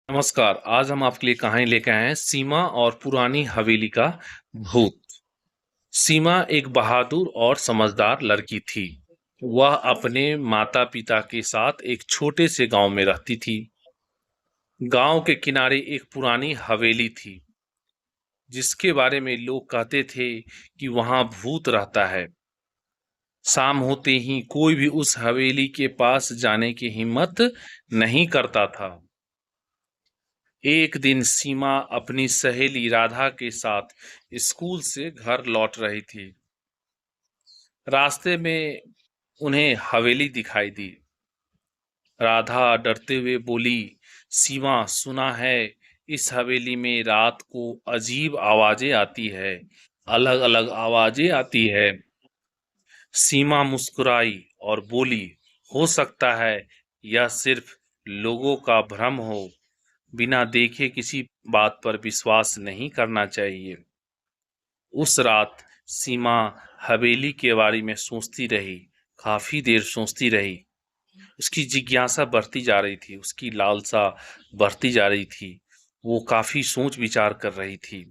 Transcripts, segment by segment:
नमस्कार। आज हम आपके लिए कहानी लेकर आए हैं सीमा और पुरानी हवेली का भूत। सीमा एक बहादुर और समझदार लड़की थी। वह अपने माता पिता के साथ एक छोटे से गांव में रहती थी। गांव के किनारे एक पुरानी हवेली थी जिसके बारे में लोग कहते थे कि वहां भूत रहता है। शाम होते ही कोई भी उस हवेली के पास जाने की हिम्मत नहीं करता था। एक दिन सीमा अपनी सहेली राधा के साथ स्कूल से घर लौट रही थी। रास्ते में उन्हें हवेली दिखाई दी। राधा डरते हुए बोली, सीमा, सुना है इस हवेली में रात को अजीब आवाजें आती है, अलग अलग आवाजें आती है। सीमा मुस्कुराई और बोली, हो सकता है यह सिर्फ लोगों का भ्रम हो। बिना देखे किसी बात पर विश्वास नहीं करना चाहिए। उस रात सीमा हवेली के बारे में सोचती रही। काफी देर सोचती रही। उसकी जिज्ञासा बढ़ती जा रही थी, उसकी लालसा बढ़ती जा रही थी। वो काफी सोच विचार कर रही थी।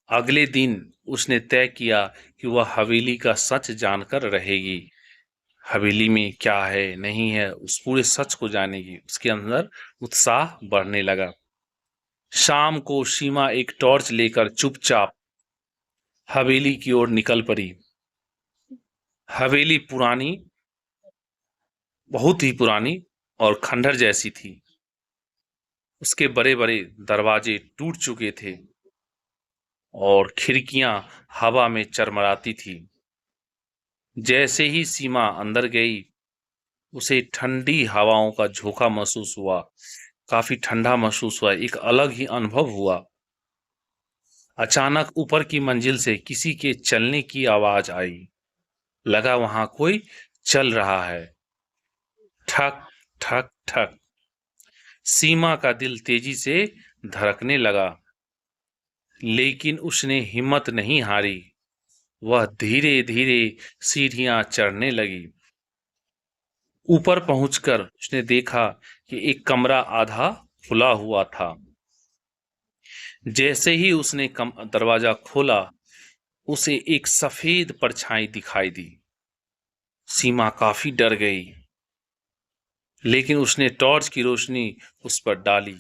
अगले दिन उसने तय किया कि वह हवेली का सच जानकर रहेगी। हवेली में क्या है नहीं है उस पूरे सच को जानेगी। उसके अंदर उत्साह बढ़ने लगा। शाम को सीमा एक टॉर्च लेकर चुपचाप हवेली की ओर निकल पड़ी। हवेली पुरानी, बहुत ही पुरानी और खंडर जैसी थी। उसके बड़े बड़े दरवाजे टूट चुके थे और खिड़कियां हवा में चरमराती थी। जैसे ही सीमा अंदर गई, उसे ठंडी हवाओं का झोंका महसूस हुआ। काफी ठंडा महसूस हुआ, एक अलग ही अनुभव हुआ। अचानक ऊपर की मंजिल से किसी के चलने की आवाज आई। लगा वहां कोई चल रहा है। ठक ठक ठक। सीमा का दिल तेजी से धड़कने लगा, लेकिन उसने हिम्मत नहीं हारी। वह धीरे धीरे सीढ़ियां चढ़ने लगी। ऊपर पहुंचकर उसने देखा कि एक कमरा आधा खुला हुआ था। जैसे ही उसने दरवाजा खोला, उसे एक सफेद परछाई दिखाई दी। सीमा काफी डर गई, लेकिन उसने टॉर्च की रोशनी उस पर डाली।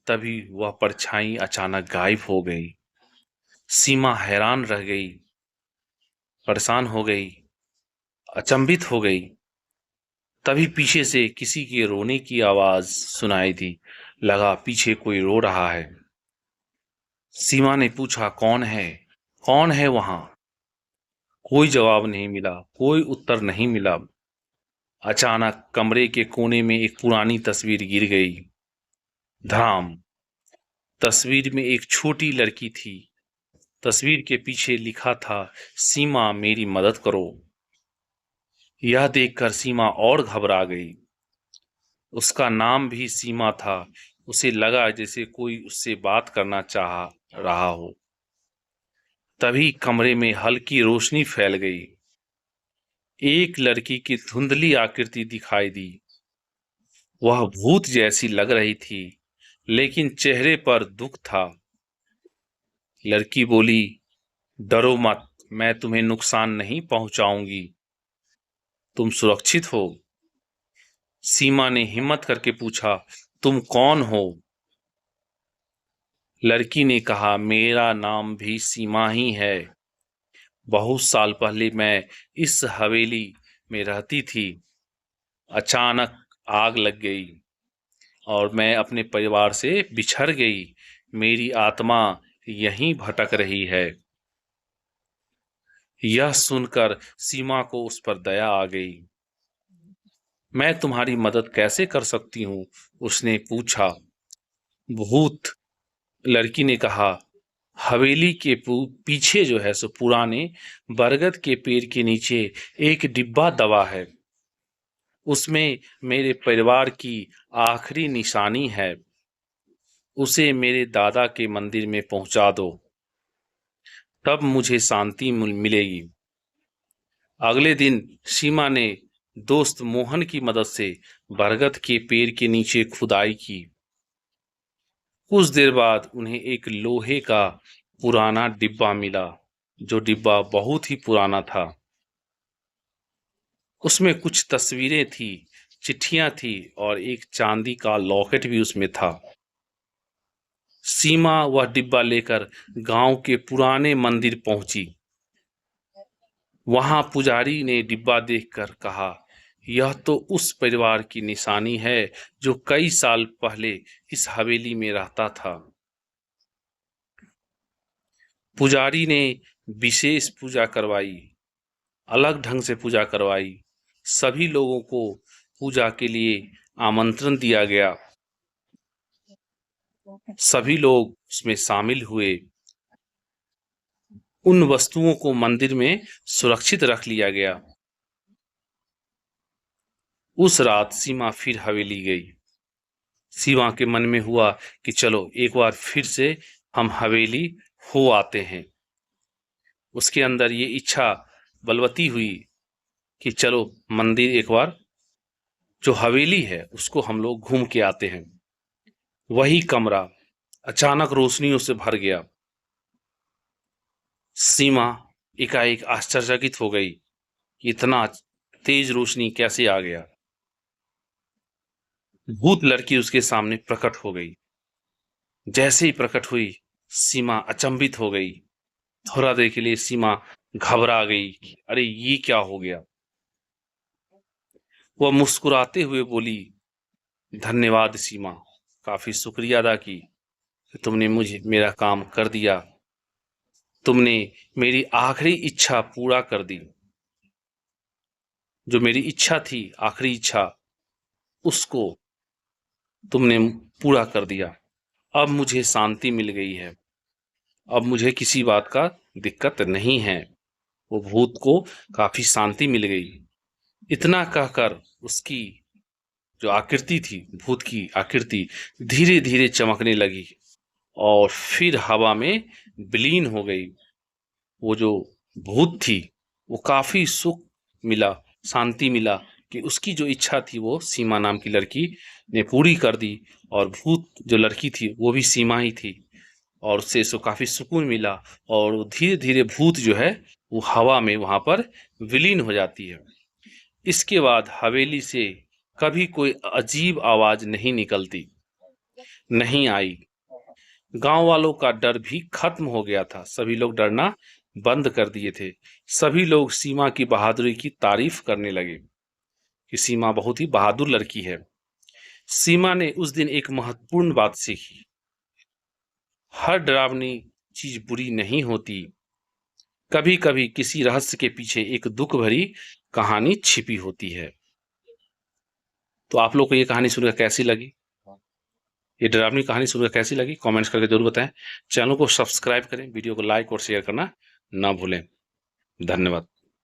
तभी वह परछाई अचानक गायब हो गई। सीमा हैरान रह गई, परेशान हो गई, अचंभित हो गई। तभी पीछे से किसी के रोने की आवाज सुनाई दी। लगा पीछे कोई रो रहा है। सीमा ने पूछा, कौन है? कौन है वहां? कोई जवाब नहीं मिला, कोई उत्तर नहीं मिला। अचानक कमरे के कोने में एक पुरानी तस्वीर गिर गई। धड़ाम। तस्वीर में एक छोटी लड़की थी। तस्वीर के पीछे लिखा था, सीमा मेरी मदद करो। यह देखकर सीमा और घबरा गई। उसका नाम भी सीमा था। उसे लगा जैसे कोई उससे बात करना चाह रहा हो। तभी कमरे में हल्की रोशनी फैल गई। एक लड़की की धुंधली आकृति दिखाई दी। वह भूत जैसी लग रही थी, लेकिन चेहरे पर दुख था। लड़की बोली, डरो मत, मैं तुम्हें नुकसान नहीं पहुंचाऊंगी। तुम सुरक्षित हो। सीमा ने हिम्मत करके पूछा, तुम कौन हो? लड़की ने कहा, मेरा नाम भी सीमा ही है। बहुत साल पहले मैं इस हवेली में रहती थी। अचानक आग लग गई और मैं अपने परिवार से बिछड़ गई। मेरी आत्मा यहीं भटक रही है। यह सुनकर सीमा को उस पर दया आ गई। मैं तुम्हारी मदद कैसे कर सकती हूँ? उसने पूछा। भूत लड़की ने कहा, हवेली के पीछे जो है सो पुराने बरगद के पेड़ के नीचे एक डिब्बा दबा है। उसमें मेरे परिवार की आखिरी निशानी है। उसे मेरे दादा के मंदिर में पहुंचा दो, तब मुझे शांति मिलेगी। अगले दिन सीमा ने दोस्त मोहन की मदद से बरगद के पेड़ के नीचे खुदाई की। कुछ देर बाद उन्हें एक लोहे का पुराना डिब्बा मिला, जो डिब्बा बहुत ही पुराना था। उसमें कुछ तस्वीरें थी, चिट्ठियां थी और एक चांदी का लॉकेट भी उसमें था। सीमा वह डिब्बा लेकर गांव के पुराने मंदिर पहुंची। वहां पुजारी ने डिब्बा देखकर कहा, यह तो उस परिवार की निशानी है जो कई साल पहले इस हवेली में रहता था। पुजारी ने विशेष पूजा करवाई, अलग ढंग से पूजा करवाई। सभी लोगों को पूजा के लिए आमंत्रण दिया गया। सभी लोग उसमें शामिल हुए। उन वस्तुओं को मंदिर में सुरक्षित रख लिया गया। उस रात सीमा फिर हवेली गई। सीमा के मन में हुआ कि चलो एक बार फिर से हम हवेली हो आते हैं। उसके अंदर ये इच्छा बलवती हुई कि चलो मंदिर एक बार, जो हवेली है उसको हम लोग घूम के आते हैं। वही कमरा अचानक रोशनियों से भर गया। सीमा एकाएक आश्चर्यचकित हो गई कि इतना तेज रोशनी कैसे आ गया। भूत लड़की उसके सामने प्रकट हो गई। जैसे ही प्रकट हुई, सीमा अचंभित हो गई। थोड़ा देर के लिए सीमा घबरा गई कि अरे ये क्या हो गया। वह मुस्कुराते हुए बोली, धन्यवाद सीमा, काफी शुक्रिया अदा की कि तुमने मुझे मेरा काम कर दिया। तुमने मेरी आखिरी इच्छा पूरा कर दी। जो मेरी इच्छा थी, आखिरी इच्छा, उसको तुमने पूरा कर दिया। अब मुझे शांति मिल गई है। अब मुझे किसी बात का दिक्कत नहीं है। वो भूत को काफी शांति मिल गई। इतना कहकर उसकी जो आकृति थी, भूत की आकृति, धीरे धीरे चमकने लगी और फिर हवा में विलीन हो गई। वो जो भूत थी, वो काफी सुख मिला, शांति मिला कि उसकी जो इच्छा थी वो सीमा नाम की लड़की ने पूरी कर दी। और भूत जो लड़की थी वो भी सीमा ही थी और उससे इसको काफी सुकून मिला। और धीरे धीरे भूत जो है वो हवा में वहां पर विलीन हो जाती है। इसके बाद हवेली से कभी कोई अजीब आवाज नहीं निकलती, नहीं आई। गांव वालों का डर भी खत्म हो गया था। सभी लोग डरना बंद कर दिए थे। सभी लोग सीमा की बहादुरी की तारीफ करने लगे कि सीमा बहुत ही बहादुर लड़की है। सीमा ने उस दिन एक महत्वपूर्ण बात सीखी, हर डरावनी चीज बुरी नहीं होती। कभी कभी किसी रहस्य के पीछे एक दुख भरी कहानी छिपी होती है। तो आप लोग को ये कहानी सुनकर कैसी लगी? ये डरावनी कहानी सुनकर कैसी लगी कमेंट्स करके जरूर बताएं। चैनल को सब्सक्राइब करें, वीडियो को लाइक और शेयर करना ना भूलें। धन्यवाद।